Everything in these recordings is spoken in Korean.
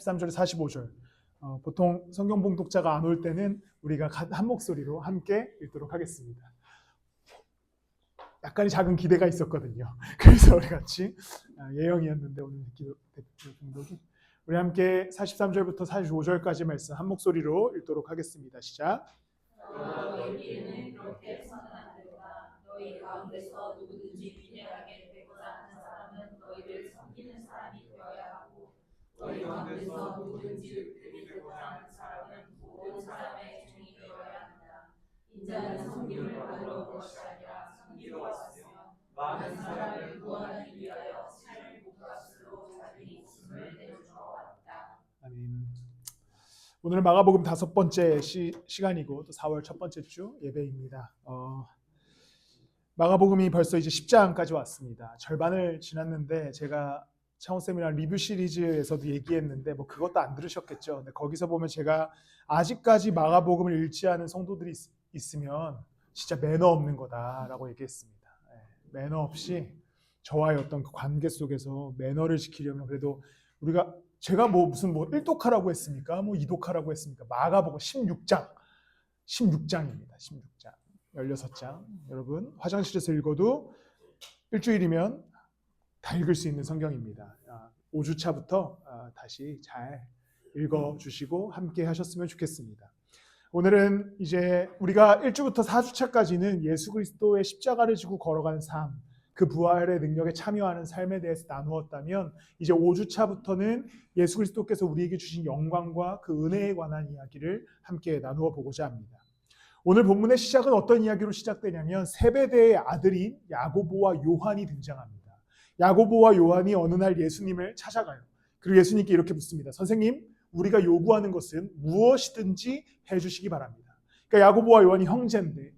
43절, 45절. 보통 성경 봉독자가 안 올 때는 우리가 한 목소리로 함께 읽도록 하겠습니다. 약간의 작은 기대가 있었거든요. 그래서 우리 같이 예형이었는데 오늘 봉독이 우리 함께 43절부터 45절까지 말씀 한 목소리로 읽도록 하겠습니다. 시작. 너희끼리는 그렇게 해서는 안 된다. 너희 가운데서 누구든지 위대하게 되고자 하는 사람은 너희를 섬기는 사람이 되어야 하고, 너희 가운데서 누구든지 으뜸이 되고자 하는 사람은 모든 사람의 종이 되어야 한다. 인자는 섬김을 받으러 온 것이 아니라 섬기러 왔으며 많은 사람을 구원하기 위하여 삶을 목값으로 자기 목숨을 내주러 왔다. 아멘. 오늘 마가복음 5번째 시간이고 또 4월 첫 번째 주 예배입니다. 마가복음이 벌써 이제 10장까지 왔습니다. 절반을 지났는데 제가 창원쌤이랑 리뷰 시리즈에서도 얘기했는데 뭐 그것도 안 들으셨겠죠. 근데 거기서 보면 제가 아직까지 마가복음을 읽지 않은 성도들이 있으면 진짜 매너 없는 거다라고 얘기했습니다. 매너 없이 저와의 어떤 그 관계 속에서 매너를 지키려면 그래도 제가 무슨 1독하라고 했습니까? 2독하라고 했습니까? 마가복음 16장입니다. 16장. 16장. 여러분 화장실에서 읽어도 일주일이면 다 읽을 수 있는 성경입니다. 5주차부터 다시 잘 읽어주시고 함께 하셨으면 좋겠습니다. 오늘은 이제 우리가 1주부터 4주차까지는 예수 그리스도의 십자가를 지고 걸어가는 삶, 그 부활의 능력에 참여하는 삶에 대해서 나누었다면 이제 5주차부터는 예수 그리스도께서 우리에게 주신 영광과 그 은혜에 관한 이야기를 함께 나누어 보고자 합니다. 오늘 본문의 시작은 어떤 이야기로 시작되냐면 세베대의 아들인 야고보와 요한이 등장합니다. 야고보와 요한이 어느 날 예수님을 찾아가요. 그리고 예수님께 이렇게 묻습니다. 선생님, 우리가 요구하는 것은 무엇이든지 해주시기 바랍니다. 그러니까 야고보와 요한이 형제인데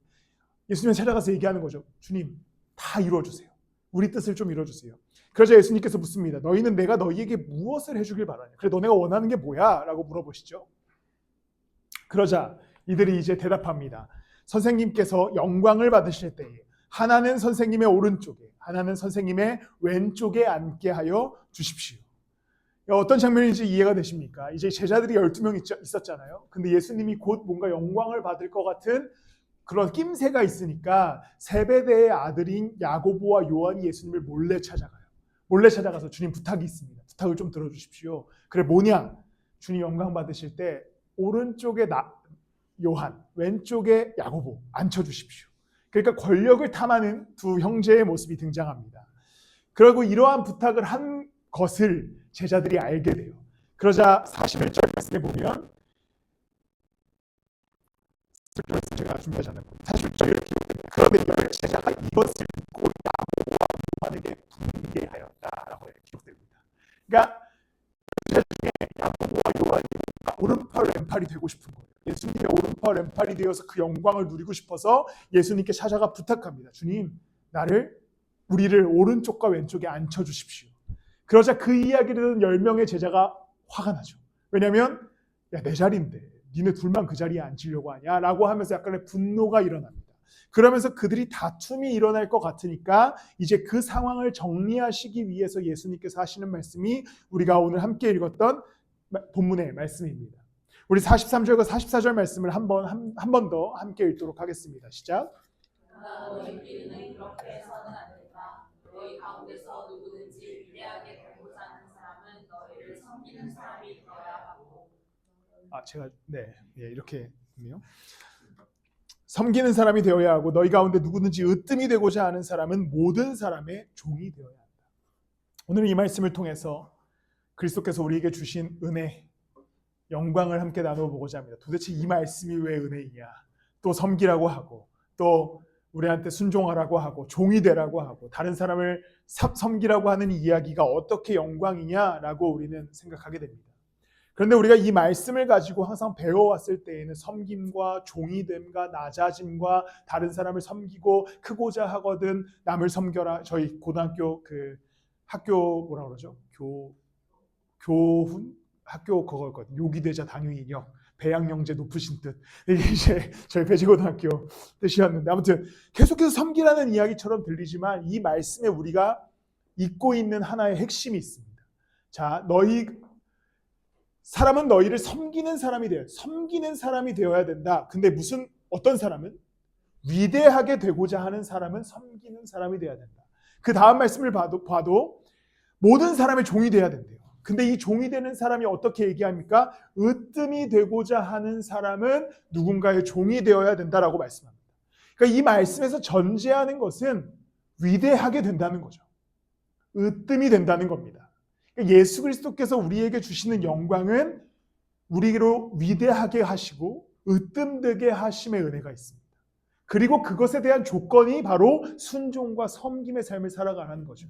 예수님을 찾아가서 얘기하는 거죠. 주님, 다 이루어주세요. 우리 뜻을 좀 이루어주세요. 그러자 예수님께서 묻습니다. 너희는 내가 너희에게 무엇을 해주길 바라냐? 그래, 너네가 원하는 게 뭐야? 라고 물어보시죠. 그러자 이들이 이제 대답합니다. 선생님께서 영광을 받으실 때에 하나는 선생님의 오른쪽에 하나는 선생님의 왼쪽에 앉게 하여 주십시오. 어떤 장면인지 이해가 되십니까? 이제 제자들이 12명 있었잖아요. 근데 예수님이 곧 뭔가 영광을 받을 것 같은 그런 낌새가 있으니까 세베대의 아들인 야고보와 요한이 예수님을 몰래 찾아가요. 몰래 찾아가서 주님 부탁이 있습니다. 부탁을 좀 들어주십시오. 그래, 뭐냐? 주님 영광 받으실 때 오른쪽에 요한, 왼쪽에 야고보 앉혀주십시오. 그러니까 권력을 탐하는 두 형제의 모습이 등장합니다. 그리고 이러한 부탁을 한 것을 제자들이 알게 돼요. 그러자 41절 말씀에 보면 제가 준비하지 않았고 41절에 이렇게 기록됩니다. 그런데 열 제자가 이것을 듣고 야고보와 요한에게 분개하였다라고 기록됩니다. 그러니까 제자 중에 야고보와 요한이 오른팔 왼팔이 되고 싶은 거예요. 예수님의 오른팔 왼팔이 되어서 그 영광을 누리고 싶어서 예수님께 찾아가 부탁합니다. 주님, 우리를 오른쪽과 왼쪽에 앉혀주십시오. 그러자 그 이야기를 듣는 10명의 제자가 화가 나죠. 왜냐하면 내 자리인데 니네 둘만 그 자리에 앉으려고 하냐? 라고 하면서 약간의 분노가 일어납니다. 그러면서 그들이 다툼이 일어날 것 같으니까 이제 그 상황을 정리하시기 위해서 예수님께서 하시는 말씀이 우리가 오늘 함께 읽었던 본문의 말씀입니다. 우리 43절과 44절 말씀을 한 번 더 함께 읽도록 하겠습니다. 시작. 너희끼리는 그렇게 해서는 안 된다. 너희 가운데서 누구든지 위대하게 되고자 하는 사람은 너희를 섬기는 사람이 되어야 하고. 이렇게 있네요. 섬기는 사람이 되어야 하고 너희 가운데 누구든지 으뜸이 되고자 하는 사람은 모든 사람의 종이 되어야 한다. 오늘 이 말씀을 통해서 그리스도께서 우리에게 주신 은혜, 영광을 함께 나눠보고자 합니다. 도대체 이 말씀이 왜 은혜이냐? 또 섬기라고 하고 또 우리한테 순종하라고 하고 종이 되라고 하고 다른 사람을 섬기라고 하는 이야기가 어떻게 영광이냐라고 우리는 생각하게 됩니다. 그런데 우리가 이 말씀을 가지고 항상 배워왔을 때에는 섬김과 종이됨과 낮아짐과 다른 사람을 섬기고 크고자 하거든 남을 섬겨라. 저희 고등학교 학교 뭐라 그러죠? 교훈? 학교 그거거든요. 요기되자 당유인형. 배양영재 높으신 뜻. 이게 이제 저희 배지고등학교 뜻이었는데 아무튼 계속해서 섬기라는 이야기처럼 들리지만 이 말씀에 우리가 잊고 있는 하나의 핵심이 있습니다. 자, 너희 사람은 너희를 섬기는 사람이 되어야 된다. 근데 어떤 사람은 위대하게 되고자 하는 사람은 섬기는 사람이 되어야 된다. 그 다음 말씀을 봐도 모든 사람의 종이 되어야 된대요. 근데 이 종이 되는 사람이 어떻게 얘기합니까? 으뜸이 되고자 하는 사람은 누군가의 종이 되어야 된다라고 말씀합니다. 그러니까 이 말씀에서 전제하는 것은 위대하게 된다는 거죠. 으뜸이 된다는 겁니다. 그러니까 예수 그리스도께서 우리에게 주시는 영광은 우리로 위대하게 하시고 으뜸되게 하심의 은혜가 있습니다. 그리고 그것에 대한 조건이 바로 순종과 섬김의 삶을 살아가는 거죠.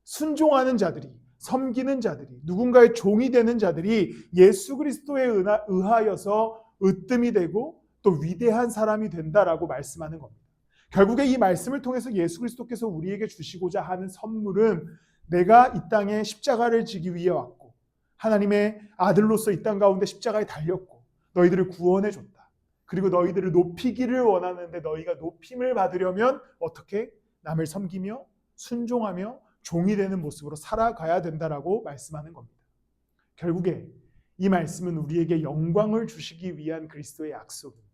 순종하는 자들이, 섬기는 자들이, 누군가의 종이 되는 자들이 예수 그리스도에 의하여서 으뜸이 되고 또 위대한 사람이 된다라고 말씀하는 겁니다. 결국에 이 말씀을 통해서 예수 그리스도께서 우리에게 주시고자 하는 선물은 내가 이 땅에 십자가를 지기 위해 왔고 하나님의 아들로서 이 땅 가운데 십자가에 달렸고 너희들을 구원해 줬다. 그리고 너희들을 높이기를 원하는데 너희가 높임을 받으려면 어떻게? 남을 섬기며 순종하며 종이 되는 모습으로 살아가야 된다라고 말씀하는 겁니다. 결국에 이 말씀은 우리에게 영광을 주시기 위한 그리스도의 약속입니다.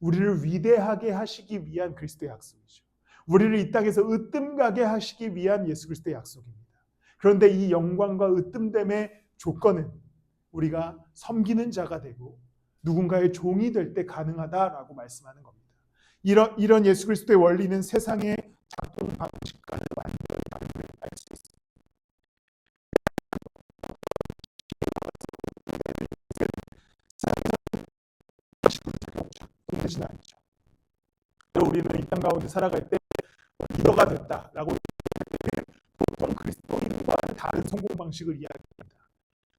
우리를 위대하게 하시기 위한 그리스도의 약속이죠. 우리를 이 땅에서 으뜸가게 하시기 위한 예수 그리스도의 약속입니다. 그런데 이 영광과 으뜸됨의 조건은 우리가 섬기는 자가 되고 누군가의 종이 될 때 가능하다라고 말씀하는 겁니다. 이런 예수 그리스도의 원리는 세상의 작동 방식과는 완전히 다름을 알 수 있습니다. 작동되지는 않죠. 우리는 이 땅 가운데 살아갈 때 리더가 됐다라고 보통 그리스도인과는 다른 성공 방식을 이야기합니다.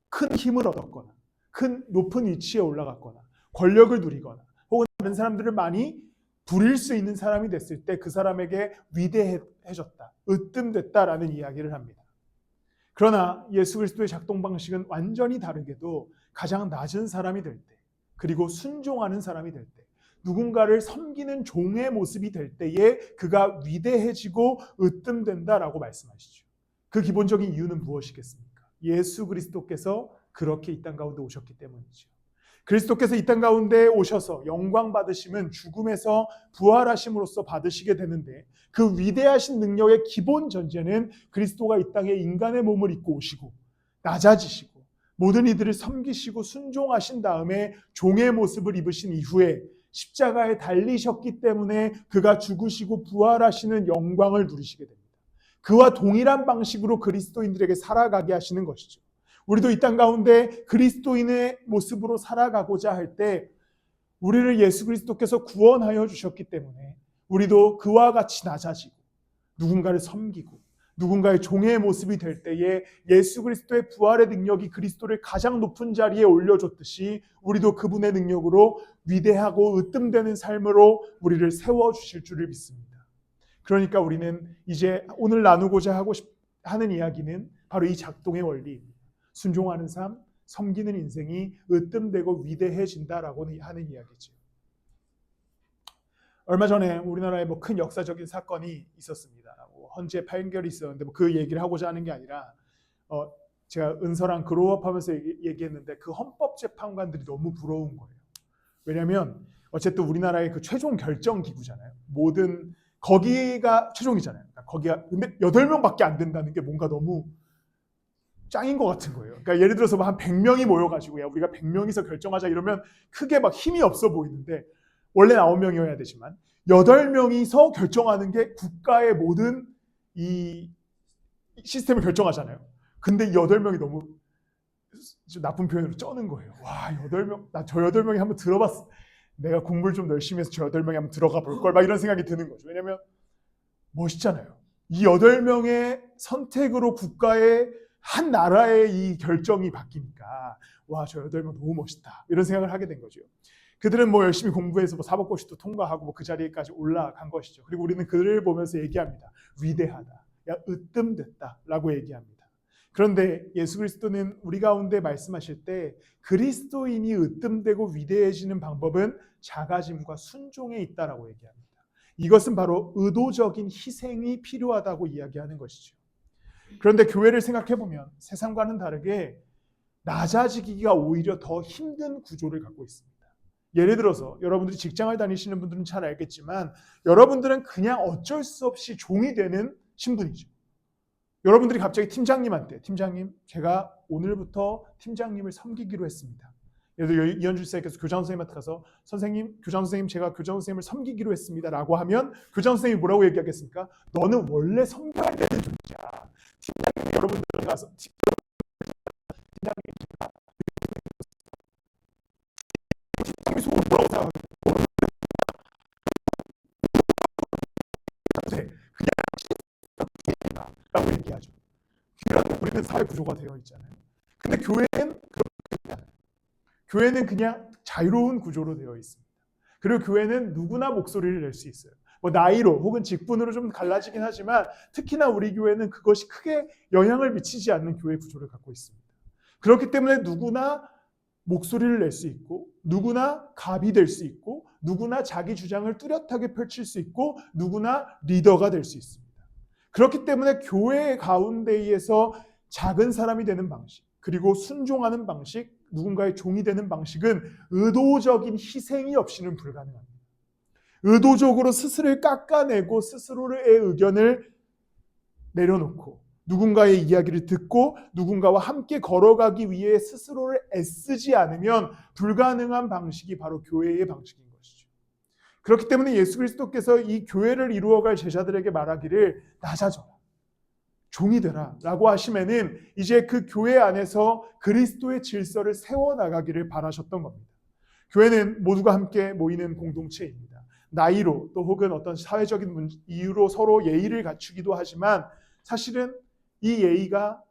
큰 힘을 얻었거나 큰 높은 위치에 올라갔거나 권력을 누리거나 혹은 다른 사람들을 많이 부릴 수 있는 사람이 됐을 때 그 사람에게 위대해졌다, 으뜸됐다라는 이야기를 합니다. 그러나 예수 그리스도의 작동 방식은 완전히 다르게도 가장 낮은 사람이 될 때, 그리고 순종하는 사람이 될 때, 누군가를 섬기는 종의 모습이 될 때에 그가 위대해지고 으뜸된다라고 말씀하시죠. 그 기본적인 이유는 무엇이겠습니까? 예수 그리스도께서 그렇게 이 땅 가운데 오셨기 때문이죠. 그리스도께서 이 땅 가운데 오셔서 영광 받으심은 죽음에서 부활하심으로써 받으시게 되는데 그 위대하신 능력의 기본 전제는 그리스도가 이 땅에 인간의 몸을 입고 오시고 낮아지시고 모든 이들을 섬기시고 순종하신 다음에 종의 모습을 입으신 이후에 십자가에 달리셨기 때문에 그가 죽으시고 부활하시는 영광을 누리시게 됩니다. 그와 동일한 방식으로 그리스도인들에게 살아가게 하시는 것이죠. 우리도 이 땅 가운데 그리스도인의 모습으로 살아가고자 할 때 우리를 예수 그리스도께서 구원하여 주셨기 때문에 우리도 그와 같이 낮아지고 누군가를 섬기고 누군가의 종의 모습이 될 때에 예수 그리스도의 부활의 능력이 그리스도를 가장 높은 자리에 올려줬듯이 우리도 그분의 능력으로 위대하고 으뜸되는 삶으로 우리를 세워주실 줄을 믿습니다. 그러니까 우리는 이제 오늘 나누고자 하는 이야기는 바로 이 작동의 원리입니다. 순종하는 삶, 섬기는 인생이 으뜸되고 위대해진다라고 하는 이야기죠. 얼마 전에 우리나라에 큰 역사적인 사건이 있었습니다. 헌재 판결이 있었는데 그 얘기를 하고자 하는 게 아니라 제가 은서랑 그로업하면서 얘기했는데 그 헌법재판관들이 너무 부러운 거예요. 왜냐하면 어쨌든 우리나라의 그 최종 결정 기구잖아요. 모든 거기가 최종이잖아요. 거기가 근데 8명밖에 안 된다는 게 뭔가 너무 짱인 것 같은 거예요. 그러니까 예를 들어서 한 100명이 모여가지고 야 우리가 100명이서 결정하자 이러면 크게 막 힘이 없어 보이는데 원래 9명이어야 되지만 8명이서 결정하는 게 국가의 모든 이 시스템을 결정하잖아요. 근데 이 8명이 너무 좀 나쁜 표현으로 쩌는 거예요. 와 8명, 나 저 8명이 한번 들어봤어. 내가 공부를 좀 열심히 해서 저 8명이 한번 들어가 볼 걸 막 이런 생각이 드는 거죠. 왜냐면 멋있잖아요. 이 8명의 선택으로 국가의 한 나라의 이 결정이 바뀌니까 와 저 8명 너무 멋있다 이런 생각을 하게 된 거죠. 그들은 열심히 공부해서 사법고시도 통과하고 그 자리까지 올라간 것이죠. 그리고 우리는 그들을 보면서 얘기합니다. 위대하다, 야 으뜸됐다라고 얘기합니다. 그런데 예수 그리스도는 우리 가운데 말씀하실 때 그리스도인이 으뜸되고 위대해지는 방법은 작아짐과 순종에 있다라고 얘기합니다. 이것은 바로 의도적인 희생이 필요하다고 이야기하는 것이죠. 그런데 교회를 생각해 보면 세상과는 다르게 낮아지기가 오히려 더 힘든 구조를 갖고 있습니다. 예를 들어서 여러분들이 직장을 다니시는 분들은 잘 알겠지만 여러분들은 그냥 어쩔 수 없이 종이 되는 신분이죠. 여러분들이 갑자기 팀장님한테 팀장님 제가 오늘부터 팀장님을 섬기기로 했습니다. 예를 들어 이현주 선생님께서 교장 선생님한테 가서 선생님, 교장 선생님 제가 교장 선생님을 섬기기로 했습니다 라고 하면 교장 선생님이 뭐라고 얘기하겠습니까? 너는 원래 섬겨야 되는 존재야. 팀장님이 여러분들 가서 팀장님이 속으로 뭐라고 생각하세요? 그냥 라고 얘기하죠. 우리는 사회 구조가 되어 있잖아요. 근데 교회는 그렇게 않아요. 교회는 그냥 자유로운 구조로 되어 있습니다. 그리고 교회는 누구나 목소리를 낼 수 있어요. 뭐 나이로 혹은 직분으로 좀 갈라지긴 하지만 특히나 우리 교회는 그것이 크게 영향을 미치지 않는 교회 구조를 갖고 있습니다. 그렇기 때문에 누구나 목소리를 낼 수 있고 누구나 갑이 될 수 있고 누구나 자기 주장을 뚜렷하게 펼칠 수 있고 누구나 리더가 될 수 있습니다. 그렇기 때문에 교회 가운데에서 작은 사람이 되는 방식 그리고 순종하는 방식 누군가의 종이 되는 방식은 의도적인 희생이 없이는 불가능합니다. 의도적으로 스스로를 깎아내고 스스로의 의견을 내려놓고 누군가의 이야기를 듣고 누군가와 함께 걸어가기 위해 스스로를 애쓰지 않으면 불가능한 방식이 바로 교회의 방식인 것이죠. 그렇기 때문에 예수 그리스도께서 이 교회를 이루어갈 제자들에게 말하기를 낮아져라, 종이 되라 라고 하시면은 이제 그 교회 안에서 그리스도의 질서를 세워나가기를 바라셨던 겁니다. 교회는 모두가 함께 모이는 공동체입니다. 나이로 또 혹은 어떤 사회적인 이유로 서로 예의를 갖추기도 하지만 사실은 이 예의가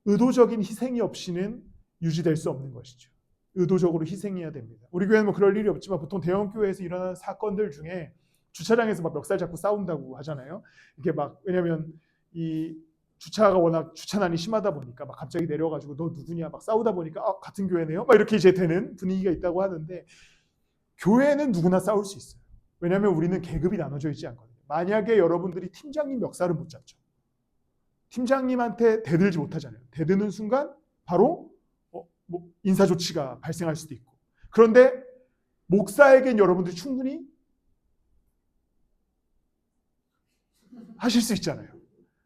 의도적인 희생이 없이는 유지될 수 없는 것이죠. 의도적으로 희생해야 됩니다. 우리 교회는 뭐 그럴 일이 없지만 보통 대형 교회에서 일어나는 사건들 중에 주차장에서 막 멱살 잡고 싸운다고 하잖아요. 이게 막 왜냐하면 이 주차가 워낙 주차난이 심하다 보니까 막 갑자기 내려가지고 너 누구냐 막 싸우다 보니까 같은 교회네요. 막 이렇게 이제 되는 분위기가 있다고 하는데 교회는 누구나 싸울 수 있어요. 왜냐하면 우리는 계급이 나눠져 있지 않거든요. 만약에 여러분들이 팀장님 멱살을 못 잡죠. 팀장님한테 대들지 못하잖아요. 대드는 순간 바로 인사 조치가 발생할 수도 있고. 그런데 목사에겐 여러분들이 충분히 하실 수 있잖아요.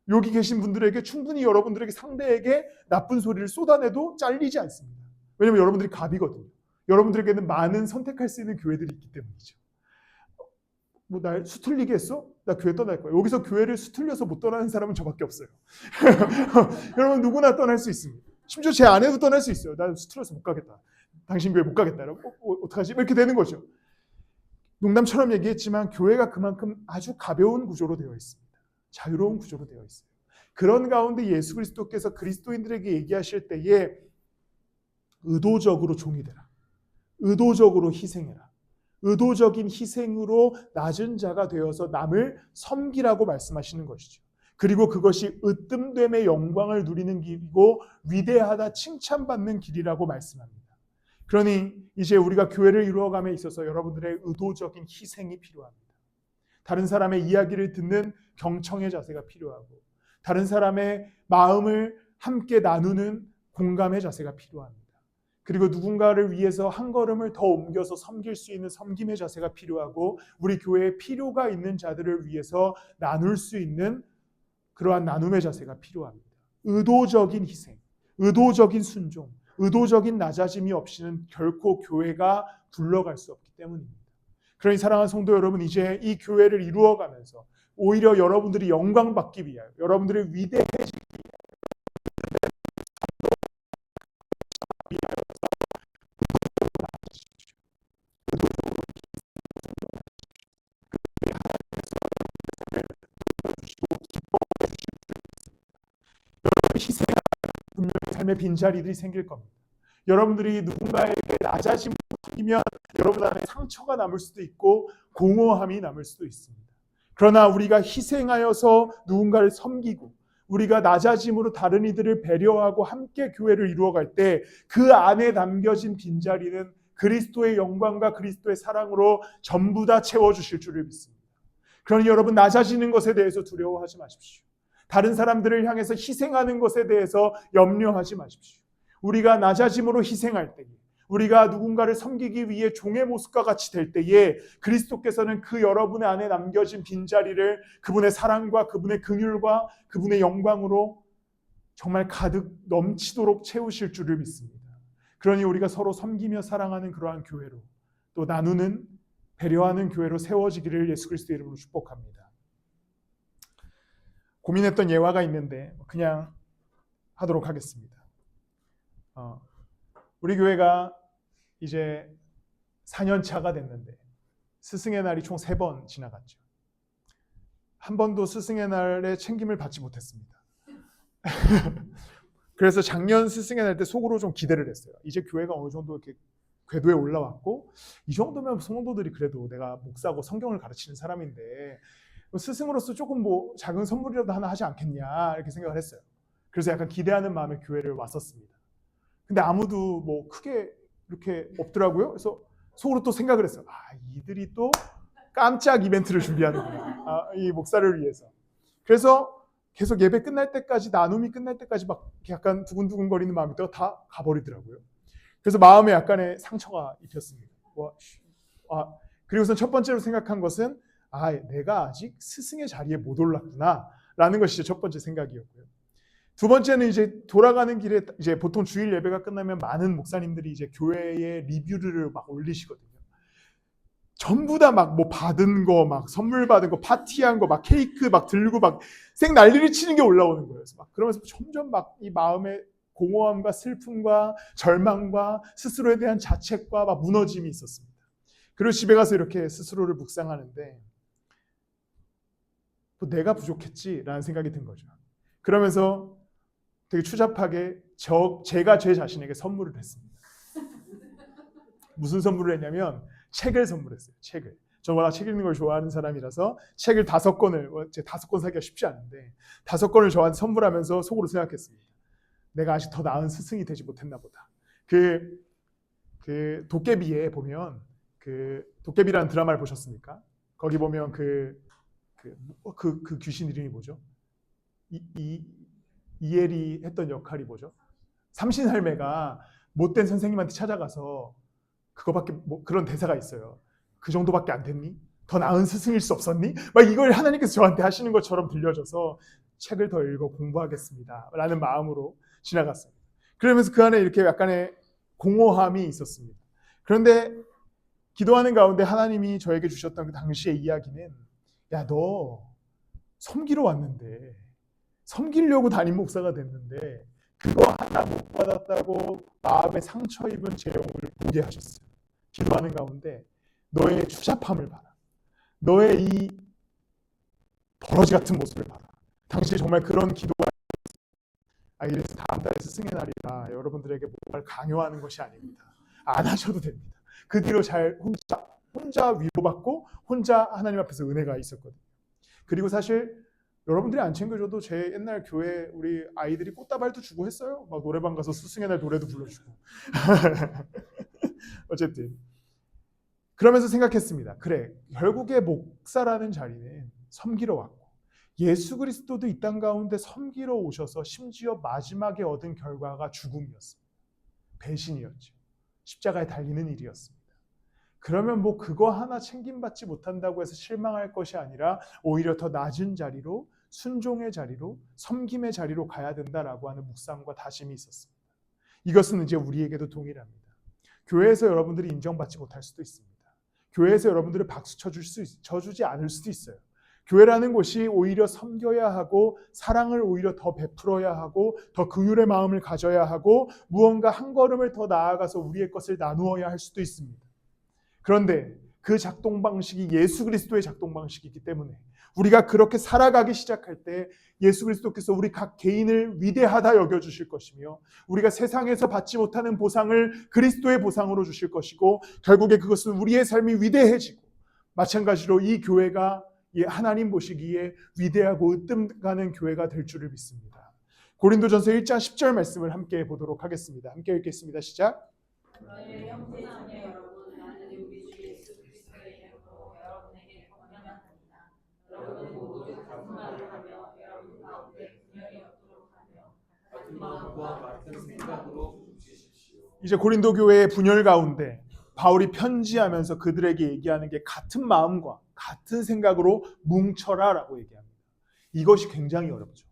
여기 계신 분들에게 충분히 여러분들에게 상대에게 나쁜 소리를 쏟아내도 잘리지 않습니다. 왜냐하면 여러분들이 갑이거든요. 여러분들에게는 많은 선택할 수 있는 교회들이 있기 때문이죠. 뭐 날 수틀리게 했어? 나 교회 떠날 거야. 여기서 교회를 수틀려서 못 떠나는 사람은 저밖에 없어요. 여러분 누구나 떠날 수 있습니다. 심지어 제 아내도 떠날 수 있어요. 나 수틀려서 못 가겠다. 당신 교회 못 가겠다. 어떡하지? 이렇게 되는 거죠. 농담처럼 얘기했지만 교회가 그만큼 아주 가벼운 구조로 되어 있습니다. 자유로운 구조로 되어 있어요. 그런 가운데 예수 그리스도께서 그리스도인들에게 얘기하실 때에 의도적으로 종이 되라. 의도적으로 희생해라. 의도적인 희생으로 낮은 자가 되어서 남을 섬기라고 말씀하시는 것이죠. 그리고 그것이 으뜸됨의 영광을 누리는 길이고 위대하다 칭찬받는 길이라고 말씀합니다. 그러니 이제 우리가 교회를 이루어감에 있어서 여러분들의 의도적인 희생이 필요합니다. 다른 사람의 이야기를 듣는 경청의 자세가 필요하고 다른 사람의 마음을 함께 나누는 공감의 자세가 필요합니다. 그리고 누군가를 위해서 한 걸음을 더 옮겨서 섬길 수 있는 섬김의 자세가 필요하고 우리 교회에 필요가 있는 자들을 위해서 나눌 수 있는 그러한 나눔의 자세가 필요합니다. 의도적인 희생, 의도적인 순종, 의도적인 낮아짐이 없이는 결코 교회가 굴러갈 수 없기 때문입니다. 그러니 사랑하는 성도 여러분, 이제 이 교회를 이루어가면서 오히려 여러분들이 영광받기 위하여 여러분들이 위대해지기 희생하는 분명히 삶의 빈자리들이 생길 겁니다. 여러분들이 누군가에게 낮아짐을 섬기면 여러분 안에 상처가 남을 수도 있고 공허함이 남을 수도 있습니다. 그러나 우리가 희생하여서 누군가를 섬기고 우리가 낮아짐으로 다른 이들을 배려하고 함께 교회를 이루어갈 때 그 안에 담겨진 빈자리는 그리스도의 영광과 그리스도의 사랑으로 전부 다 채워주실 줄을 믿습니다. 그러니 여러분 낮아지는 것에 대해서 두려워하지 마십시오. 다른 사람들을 향해서 희생하는 것에 대해서 염려하지 마십시오. 우리가 낮아짐으로 희생할 때에, 우리가 누군가를 섬기기 위해 종의 모습과 같이 될 때에 그리스도께서는 그 여러분의 안에 남겨진 빈자리를 그분의 사랑과 그분의 긍휼과 그분의 영광으로 정말 가득 넘치도록 채우실 줄을 믿습니다. 그러니 우리가 서로 섬기며 사랑하는 그러한 교회로, 또 나누는 배려하는 교회로 세워지기를 예수 그리스도의 이름으로 축복합니다. 고민했던 예화가 있는데 그냥 하도록 하겠습니다. 우리 교회가 이제 4년 차가 됐는데 스승의 날이 총 3번 지나갔죠. 한 번도 스승의 날에 챙김을 받지 못했습니다. 그래서 작년 스승의 날 때 속으로 좀 기대를 했어요. 이제 교회가 어느 정도 이렇게 궤도에 올라왔고 이 정도면 성도들이 그래도 내가 목사고 성경을 가르치는 사람인데 스승으로서 조금 뭐 작은 선물이라도 하나 하지 않겠냐 이렇게 생각을 했어요. 그래서 약간 기대하는 마음에 교회를 왔었습니다. 근데 아무도 뭐 크게 이렇게 없더라고요. 그래서 속으로 또 생각을 했어요. 이들이 또 깜짝 이벤트를 준비하는구나. 이 목사를 위해서. 그래서 계속 예배 끝날 때까지, 나눔이 끝날 때까지 막 약간 두근두근거리는 마음이 다 가버리더라고요. 그래서 마음에 약간의 상처가 입혔습니다. 그리고선 첫 번째로 생각한 것은 내가 아직 스승의 자리에 못 올랐구나 라는 것이 첫 번째 생각이었고요. 두 번째는 이제 돌아가는 길에 이제 보통 주일 예배가 끝나면 많은 목사님들이 이제 교회에 리뷰를 막 올리시거든요. 전부 다 막 뭐 받은 거, 막 선물 받은 거, 파티한 거, 막 케이크 막 들고 막 생 난리를 치는 게 올라오는 거예요. 그래서 막 그러면서 점점 막 이 마음의 공허함과 슬픔과 절망과 스스로에 대한 자책과 막 무너짐이 있었습니다. 그리고 집에 가서 이렇게 스스로를 묵상하는데 뭐 내가 부족했지라는 생각이 든 거죠. 그러면서 되게 추잡하게 제가 제 자신에게 선물을 했습니다. 무슨 선물을 했냐면 책을 선물했어요. 책을. 저 워낙 책 읽는 걸 좋아하는 사람이라서 책을 5권을, 제 5권 사기가 쉽지 않은데 5권을 저한테 선물하면서 속으로 생각했습니다. 내가 아직 더 나은 스승이 되지 못했나 보다. 그 도깨비에 보면 그 도깨비라는 드라마를 보셨습니까? 거기 보면 그 귀신 이름이 뭐죠? 이엘이 했던 역할이 뭐죠? 삼신할매가 못된 선생님한테 찾아가서 그거밖에 그런 대사가 있어요. 그 정도밖에 안 됐니? 더 나은 스승일 수 없었니? 막 이걸 하나님께서 저한테 하시는 것처럼 들려져서 책을 더 읽어 공부하겠습니다 라는 마음으로 지나갔습니다. 그러면서 그 안에 이렇게 약간의 공허함이 있었습니다. 그런데 기도하는 가운데 하나님이 저에게 주셨던 그 당시의 이야기는 너 섬기러 왔는데, 섬기려고 담임 목사가 됐는데 그거 하나 못 받았다고 마음에 상처 입은 제 영혼을 보게 하셨어요. 기도하는 가운데 너의 추잡함을 봐라. 너의 이 버러지 같은 모습을 봐라. 당시 정말 그런 기도가 이래서 다음 달에 스승의 날이라 여러분들에게 뭔가를 강요하는 것이 아닙니다. 안 하셔도 됩니다. 그 뒤로 잘 혼자 위로받고 혼자 하나님 앞에서 은혜가 있었거든요. 그리고 사실 여러분들이 안 챙겨줘도 제 옛날 교회 우리 아이들이 꽃다발도 주고 했어요. 막 노래방 가서 스승의 날 노래도 불러주고. 어쨌든 그러면서 생각했습니다. 그래, 결국에 목사라는 자리는 섬기러 왔고 예수 그리스도도 이 땅 가운데 섬기러 오셔서 심지어 마지막에 얻은 결과가 죽음이었습니다. 배신이었죠. 십자가에 달리는 일이었습니다. 그러면 뭐 그거 하나 챙김받지 못한다고 해서 실망할 것이 아니라 오히려 더 낮은 자리로, 순종의 자리로, 섬김의 자리로 가야 된다라고 하는 묵상과 다짐이 있었습니다. 이것은 이제 우리에게도 동일합니다. 교회에서 여러분들이 인정받지 못할 수도 있습니다. 교회에서 여러분들을 박수 쳐주지 않을 수도 있어요. 교회라는 곳이 오히려 섬겨야 하고 사랑을 오히려 더 베풀어야 하고 더 긍휼의 마음을 가져야 하고 무언가 한 걸음을 더 나아가서 우리의 것을 나누어야 할 수도 있습니다. 그런데 그 작동 방식이 예수 그리스도의 작동 방식이기 때문에 우리가 그렇게 살아가기 시작할 때 예수 그리스도께서 우리 각 개인을 위대하다 여겨주실 것이며 우리가 세상에서 받지 못하는 보상을 그리스도의 보상으로 주실 것이고 결국에 그것은 우리의 삶이 위대해지고 마찬가지로 이 교회가 하나님 보시기에 위대하고 으뜸가는 교회가 될 줄을 믿습니다. 고린도전서 1장 10절 말씀을 함께 보도록 하겠습니다. 함께 읽겠습니다. 시작. 너희 형제 자매 여러분, 나는 우리 주 예수 그리스도의 이름으로 여러분에게 권면합니다. 여러분 모두 같은 말을 하며 여러분 가운데 분열이 없도록 하며 같은 마음과 같은 생각으로 이제 고린도 교회의 분열 가운데 바울이 편지하면서 그들에게 얘기하는 게 같은 마음과 같은 생각으로 뭉쳐라라고 얘기합니다. 이것이 굉장히 어렵죠.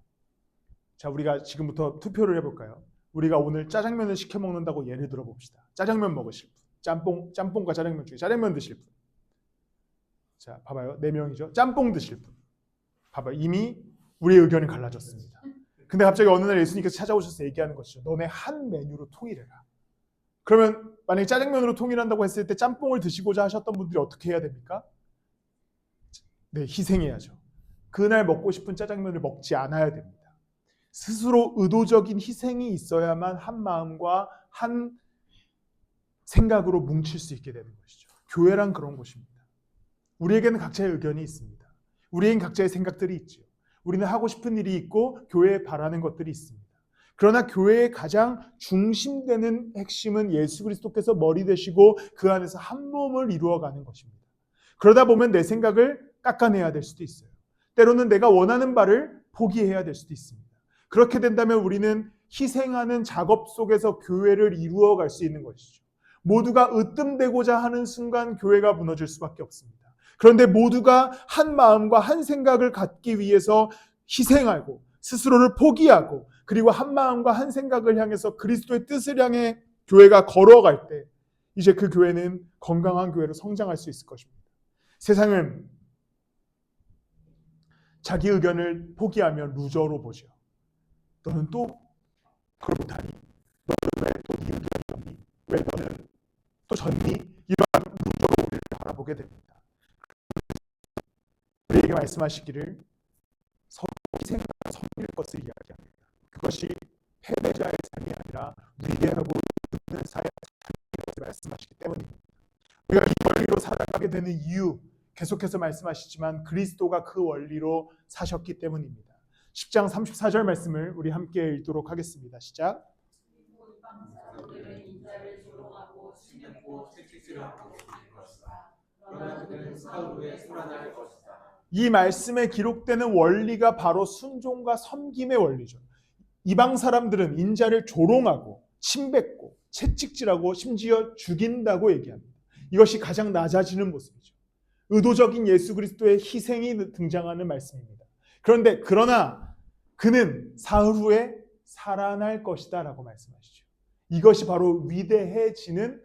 자, 우리가 지금부터 투표를 해볼까요? 우리가 오늘 짜장면을 시켜 먹는다고 예를 들어 봅시다. 짜장면 먹으실 분, 짬뽕과 짜장면 중에 짜장면 드실 분. 자, 봐봐요. 4명이죠. 짬뽕 드실 분. 봐봐요. 이미 우리의 의견이 갈라졌습니다. 근데 갑자기 어느 날 예수님께서 찾아오셔서 얘기하는 것이죠. 너네 한 메뉴로 통일해라. 그러면 만약에 짜장면으로 통일한다고 했을 때 짬뽕을 드시고자 하셨던 분들이 어떻게 해야 됩니까? 네, 희생해야죠. 그날 먹고 싶은 짜장면을 먹지 않아야 됩니다. 스스로 의도적인 희생이 있어야만 한 마음과 한 생각으로 뭉칠 수 있게 되는 것이죠. 교회란 그런 곳입니다. 우리에게는 각자의 의견이 있습니다. 우리에겐 각자의 생각들이 있죠. 우리는 하고 싶은 일이 있고 교회에 바라는 것들이 있습니다. 그러나 교회의 가장 중심되는 핵심은 예수 그리스도께서 머리 되시고 그 안에서 한 몸을 이루어가는 것입니다. 그러다 보면 내 생각을 깎아내야 될 수도 있어요. 때로는 내가 원하는 바를 포기해야 될 수도 있습니다. 그렇게 된다면 우리는 희생하는 작업 속에서 교회를 이루어갈 수 있는 것이죠. 모두가 으뜸되고자 하는 순간 교회가 무너질 수밖에 없습니다. 그런데 모두가 한 마음과 한 생각을 갖기 위해서 희생하고 스스로를 포기하고 그리고 한 마음과 한 생각을 향해서 그리스도의 뜻을 향해 교회가 걸어갈 때 이제 그 교회는 건강한 교회로 성장할 수 있을 것입니다. 세상은 자기 의견을 포기하면 루저로 보죠. 너는 또 그걸 못하니? 너는 왜 또 네 의견이 없니? 왜 너는 또 졌니? 이런 루저로 우리를 바라보게 됩니다. 우리에게 말씀하시기를 서로 희생하여 섬길 것을 이야기합니다. 그것이 패배자의 삶이 아니라 위대하고 높은 삶의 것을 말씀하시기 때문입니다. 우리가 이 원리로 살아가게 되는 이유 계속해서 말씀하시지만 그리스도가 그 원리로 사셨기 때문입니다. 10장 34절 말씀을 우리 함께 읽도록 하겠습니다. 시작. 이 말씀에 기록되는 원리가 바로 순종과 섬김의 원리죠. 이방 사람들은 인자를 조롱하고 침뱉고 채찍질하고 심지어 죽인다고 얘기합니다. 이것이 가장 낮아지는 모습이죠. 의도적인 예수 그리스도의 희생이 등장하는 말씀입니다. 그러나 그는 사흘 후에 살아날 것이다 라고 말씀하시죠. 이것이 바로 위대해지는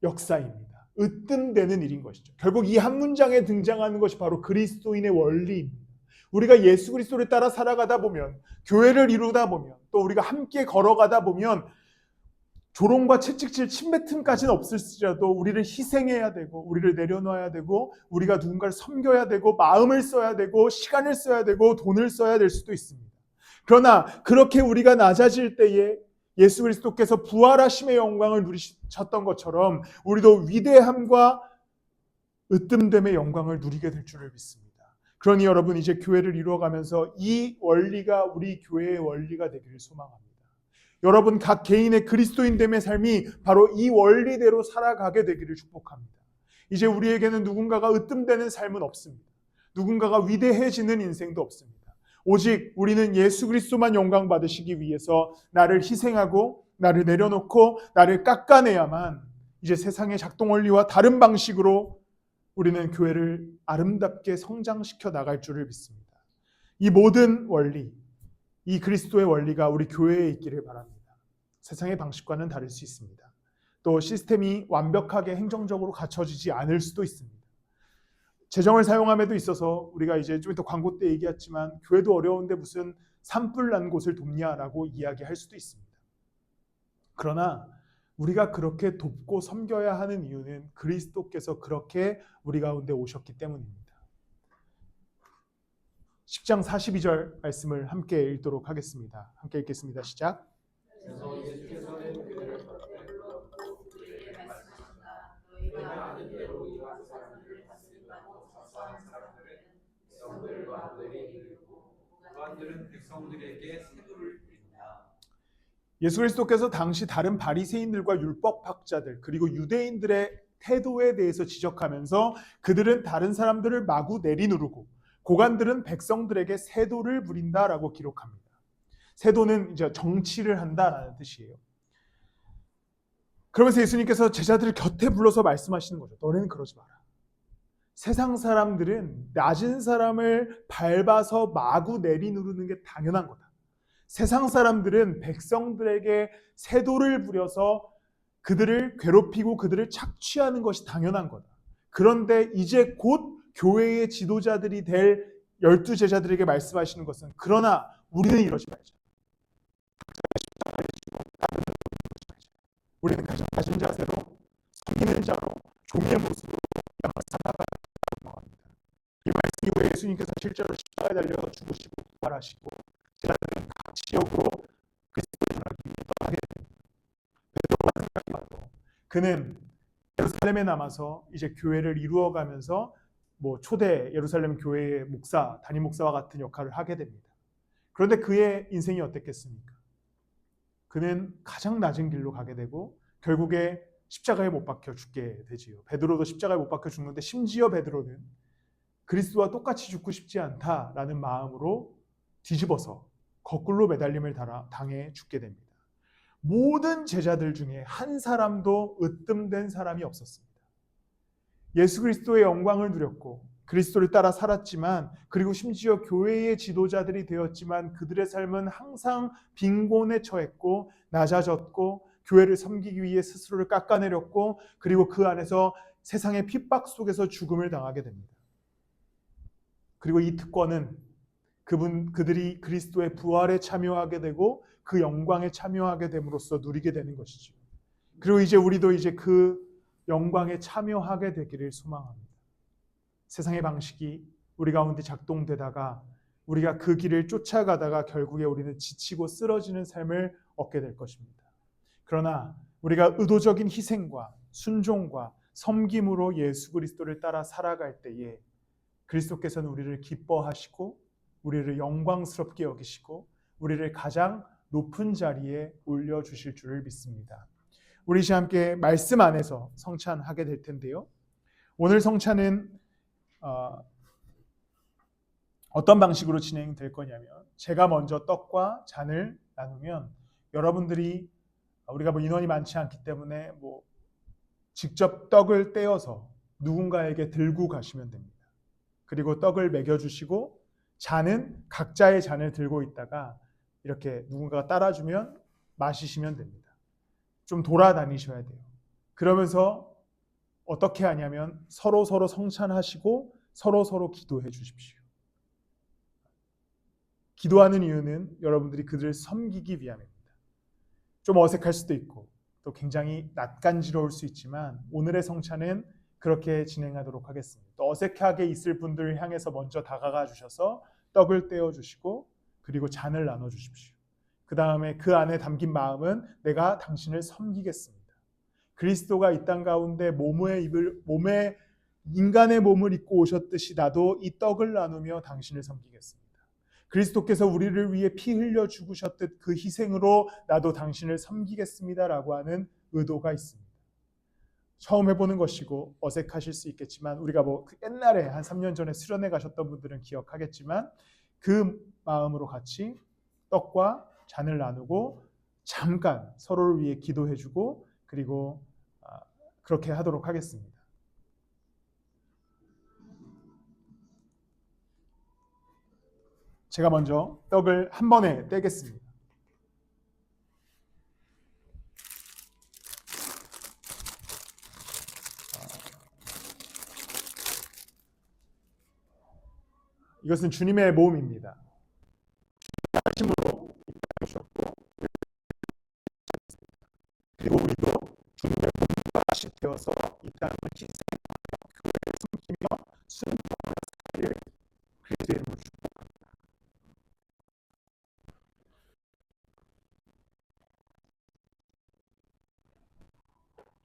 역사입니다. 으뜸되는 일인 것이죠. 결국 이 한 문장에 등장하는 것이 바로 그리스도인의 원리입니다. 우리가 예수 그리스도를 따라 살아가다 보면, 교회를 이루다 보면, 또 우리가 함께 걸어가다 보면 조롱과 채찍질, 침뱉음까지는 없을지라도 우리를 희생해야 되고 우리를 내려놔야 되고 우리가 누군가를 섬겨야 되고 마음을 써야 되고 시간을 써야 되고 돈을 써야 될 수도 있습니다. 그러나 그렇게 우리가 낮아질 때에 예수 그리스도께서 부활하심의 영광을 누리셨던 것처럼 우리도 위대함과 으뜸됨의 영광을 누리게 될 줄을 믿습니다. 그러니 여러분 이제 교회를 이루어가면서 이 원리가 우리 교회의 원리가 되기를 소망합니다. 여러분 각 개인의 그리스도인됨의 삶이 바로 이 원리대로 살아가게 되기를 축복합니다. 이제 우리에게는 누군가가 으뜸되는 삶은 없습니다. 누군가가 위대해지는 인생도 없습니다. 오직 우리는 예수 그리스도만 영광 받으시기 위해서 나를 희생하고 나를 내려놓고 나를 깎아내야만 이제 세상의 작동 원리와 다른 방식으로 우리는 교회를 아름답게 성장시켜 나갈 줄을 믿습니다. 이 모든 원리, 이 그리스도의 원리가 우리 교회에 있기를 바랍니다. 세상의 방식과는 다를 수 있습니다. 또 시스템이 완벽하게 행정적으로 갖춰지지 않을 수도 있습니다. 재정을 사용함에도 있어서 우리가 이제 좀 이따 광고 때 얘기했지만 교회도 어려운데 무슨 산불 난 곳을 돕냐라고 이야기할 수도 있습니다. 그러나 우리가 그렇게 돕고 섬겨야 하는 이유는 그리스도께서 그렇게 우리 가운데 오셨기 때문입니다. 10장 42절 말씀을 함께 읽도록 하겠습니다. 함께 읽겠습니다. 시작. 그래서 예수께서는 그들을 불러 우리에게 말씀하신다. 너희가 아는 대로 이러한 사람들을 다스린다고 자수하는 사람들은 백성들과 너희를 이르고 무관들은 백성들에게 세도를 드린다. 예수 그리스도께서 당시 다른 바리새인들과 율법학자들 그리고 유대인들의 태도에 대해서 지적하면서 그들은 다른 사람들을 마구 내리누르고 고관들은 백성들에게 세도를 부린다라고 기록합니다. 세도는 이제 정치를 한다라는 뜻이에요. 그러면서 예수님께서 제자들을 곁에 불러서 말씀하시는 거죠. 너네는 그러지 마라. 세상 사람들은 낮은 사람을 밟아서 마구 내리누르는 게 당연한 거다. 세상 사람들은 백성들에게 세도를 부려서 그들을 괴롭히고 그들을 착취하는 것이 당연한 거다. 그런데 이제 곧 교회의 지도자들이 될 12제자들에게 말씀하시는 것은 그러나 우리는 이러지 말자. 우리는 가장 낮은 자세로 섬기는 자로 종의 모습으로 살아가는 겁니다. 이 말씀 이후에 예수님께서 실제로 십자가에 달려 죽으시고 부활하시고 제자들은 각 지역으로 그리스도를 전하기 위해 떠나게 됩니다. 베드로가 생각이 나도 그는 예루살렘에 남아서 이제 교회를 이루어가면서 초대 예루살렘 교회의 목사, 담임 목사와 같은 역할을 하게 됩니다. 그런데 그의 인생이 어땠겠습니까? 그는 가장 낮은 길로 가게 되고 결국에 십자가에 못 박혀 죽게 되지요. 베드로도 십자가에 못 박혀 죽는데 심지어 베드로는 그리스도와 똑같이 죽고 싶지 않다라는 마음으로 뒤집어서 거꾸로 매달림을 당해 죽게 됩니다. 모든 제자들 중에 한 사람도 으뜸된 사람이 없었습니다. 예수 그리스도의 영광을 누렸고 그리스도를 따라 살았지만 그리고 심지어 교회의 지도자들이 되었지만 그들의 삶은 항상 빈곤에 처했고 낮아졌고 교회를 섬기기 위해 스스로를 깎아내렸고 그리고 그 안에서 세상의 핍박 속에서 죽음을 당하게 됩니다. 그리고 이 특권은 그들이 그리스도의 부활에 참여하게 되고 그 영광에 참여하게 됨으로써 누리게 되는 것이죠. 그리고 이제 우리도 이제 그 영광에 참여하게 되기를 소망합니다. 세상의 방식이 우리 가운데 작동되다가 우리가 그 길을 쫓아가다가 결국에 우리는 지치고 쓰러지는 삶을 얻게 될 것입니다. 그러나 우리가 의도적인 희생과 순종과 섬김으로 예수 그리스도를 따라 살아갈 때에 그리스도께서는 우리를 기뻐하시고 우리를 영광스럽게 여기시고 우리를 가장 높은 자리에 올려주실 줄을 믿습니다. 우리 이제 함께 말씀 안에서 성찬하게 될 텐데요. 오늘 성찬은 어떤 방식으로 진행될 거냐면 제가 먼저 떡과 잔을 나누면 여러분들이 우리가 인원이 많지 않기 때문에 직접 떡을 떼어서 누군가에게 들고 가시면 됩니다. 그리고 떡을 먹여주시고 잔은 각자의 잔을 들고 있다가 이렇게 누군가가 따라주면 마시시면 됩니다. 좀 돌아다니셔야 돼요. 그러면서 어떻게 하냐면 서로 성찬하시고 서로 기도해 주십시오. 기도하는 이유는 여러분들이 그들을 섬기기 위함입니다. 좀 어색할 수도 있고 또 굉장히 낯간지러울 수 있지만 오늘의 성찬은 그렇게 진행하도록 하겠습니다. 또 어색하게 있을 분들을 향해서 먼저 다가가 주셔서 떡을 떼어 주시고 그리고 잔을 나눠 주십시오. 그 다음에 그 안에 담긴 마음은 내가 당신을 섬기겠습니다. 그리스도가 이 땅 가운데 몸에 인간의 몸을 입고 오셨듯이 나도 이 떡을 나누며 당신을 섬기겠습니다. 그리스도께서 우리를 위해 피 흘려 죽으셨듯 그 희생으로 나도 당신을 섬기겠습니다라고 하는 의도가 있습니다. 처음 해보는 것이고 어색하실 수 있겠지만 우리가 옛날에 한 3년 전에 수련회 가셨던 분들은 기억하겠지만 그 마음으로 같이 떡과 잔을 나누고 잠깐 서로를 위해 기도해주고 그리고 그렇게 하도록 하겠습니다. 제가 먼저 떡을 한 번에 떼겠습니다. 이것은 주님의 몸입니다. 힘으로 주셨고 그리고 우리도 주님의 몸과 다시 되어서 이 땅을 희생하며 교회를 섬기며 순종하는 사이를 그리스도의 이름으로 축복합니다.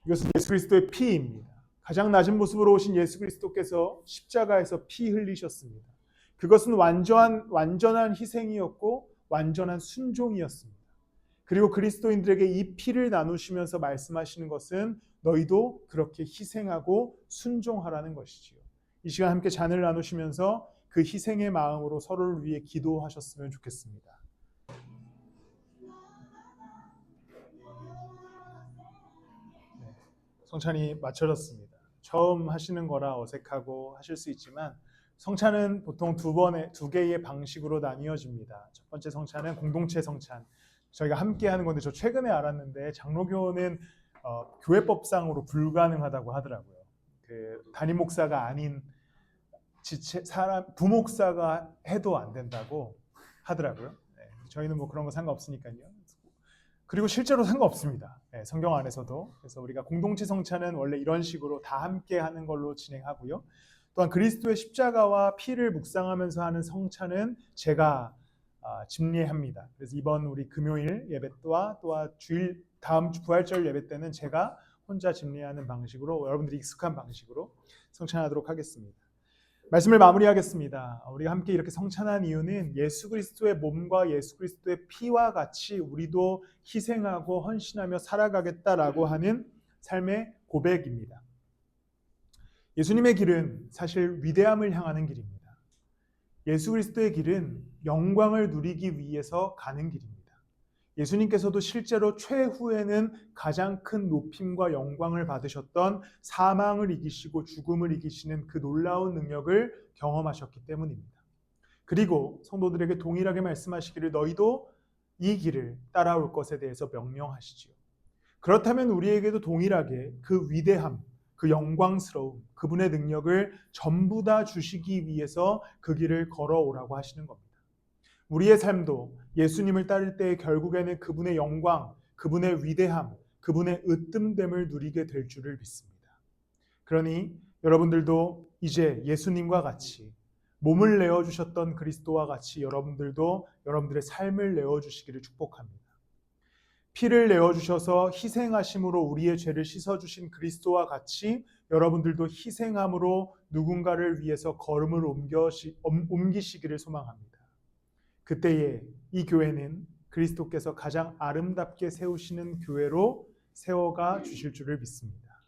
이것은 예수 그리스도의 피입니다. 가장 낮은 모습으로 오신 예수 그리스도께서 십자가에서 피 흘리셨습니다. 그것은 완전한 희생이었고 완전한 순종이었습니다. 그리고 그리스도인들에게 이 피를 나누시면서 말씀하시는 것은 너희도 그렇게 희생하고 순종하라는 것이지요. 이 시간 함께 잔을 나누시면서 그 희생의 마음으로 서로를 위해 기도하셨으면 좋겠습니다. 성찬이 마쳐졌습니다. 처음 하시는 거라 어색하고 하실 수 있지만 성찬은 보통 두 개의 방식으로 나뉘어집니다. 첫 번째 성찬은 공동체 성찬. 저희가 함께 하는 건데 저 최근에 알았는데 장로교는 교회법상으로 불가능하다고 하더라고요. 그 담임 목사가 아닌 부목사가 해도 안 된다고 하더라고요. 네, 저희는 뭐 그런 거 상관없으니까요. 그리고 실제로 상관없습니다. 네, 성경 안에서도. 그래서 우리가 공동체 성찬은 원래 이런 식으로 다 함께 하는 걸로 진행하고요. 또한 그리스도의 십자가와 피를 묵상하면서 하는 성찬은 제가 집례합니다. 그래서 이번 우리 금요일 예배 또한 주일 다음 주 부활절 예배 때는 제가 혼자 집례하는 방식으로 여러분들이 익숙한 방식으로 성찬하도록 하겠습니다. 말씀을 마무리하겠습니다. 우리가 함께 이렇게 성찬한 이유는 예수 그리스도의 몸과 예수 그리스도의 피와 같이 우리도 희생하고 헌신하며 살아가겠다라고 하는 삶의 고백입니다. 예수님의 길은 사실 위대함을 향하는 길입니다. 예수 그리스도의 길은 영광을 누리기 위해서 가는 길입니다. 예수님께서도 실제로 최후에는 가장 큰 높임과 영광을 받으셨던 사망을 이기시고 죽음을 이기시는 그 놀라운 능력을 경험하셨기 때문입니다. 그리고 성도들에게 동일하게 말씀하시기를 너희도 이 길을 따라올 것에 대해서 명령하시지요. 그렇다면 우리에게도 동일하게 그 위대함, 그 영광스러움, 그분의 능력을 전부 다 주시기 위해서 그 길을 걸어오라고 하시는 겁니다. 우리의 삶도 예수님을 따를 때 결국에는 그분의 영광, 그분의 위대함, 그분의 으뜸됨을 누리게 될 줄을 믿습니다. 그러니 여러분들도 이제 예수님과 같이 몸을 내어주셨던 그리스도와 같이 여러분들도 여러분들의 삶을 내어주시기를 축복합니다. 피를 내어주셔서 희생하심으로 우리의 죄를 씻어주신 그리스도와 같이 여러분들도 희생함으로 누군가를 위해서 걸음을 옮기시기를 소망합니다. 그때에 이 교회는 그리스도께서 가장 아름답게 세우시는 교회로 세워가 주실 줄을 믿습니다.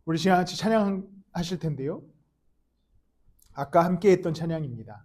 우리 시간 같이 찬양하실 텐데요. 아까 함께 했던 찬양입니다.